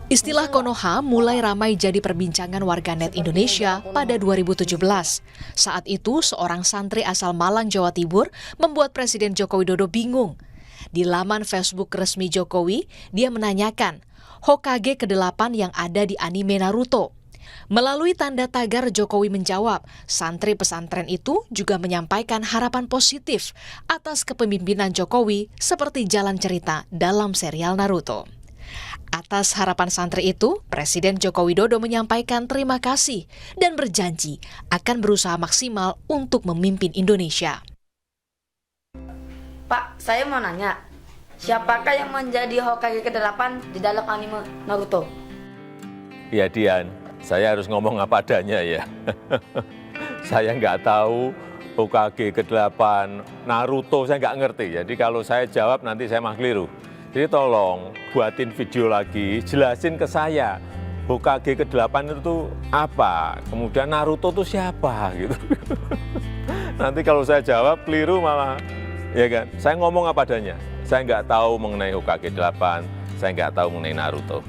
Istilah Konoha mulai ramai jadi perbincangan warganet Indonesia pada 2017. Saat itu, seorang santri asal Malang, Jawa Timur membuat Presiden Joko Widodo bingung. Di laman Facebook resmi Jokowi, dia menanyakan Hokage ke-8 yang ada di anime Naruto. Melalui tanda tagar, Jokowi menjawab, santri pesantren itu juga menyampaikan harapan positif atas kepemimpinan Jokowi seperti jalan cerita dalam serial Naruto. Atas harapan santri itu, Presiden Joko Widodo menyampaikan terima kasih dan berjanji akan berusaha maksimal untuk memimpin Indonesia. Pak, saya mau nanya, siapakah yang menjadi Hokage ke-8 di dalam anime Naruto? Ya Dian, saya harus ngomong apa adanya ya. Saya nggak tahu Hokage ke-8 Naruto, saya nggak ngerti. Jadi kalau saya jawab nanti saya mah keliru. Jadi tolong buatin video lagi, jelasin ke saya Hokage ke-8 itu apa, kemudian Naruto itu siapa gitu. Nanti kalau saya jawab keliru malah, ya kan? Saya ngomong apa adanya, saya nggak tahu mengenai Hokage 8, saya nggak tahu mengenai Naruto.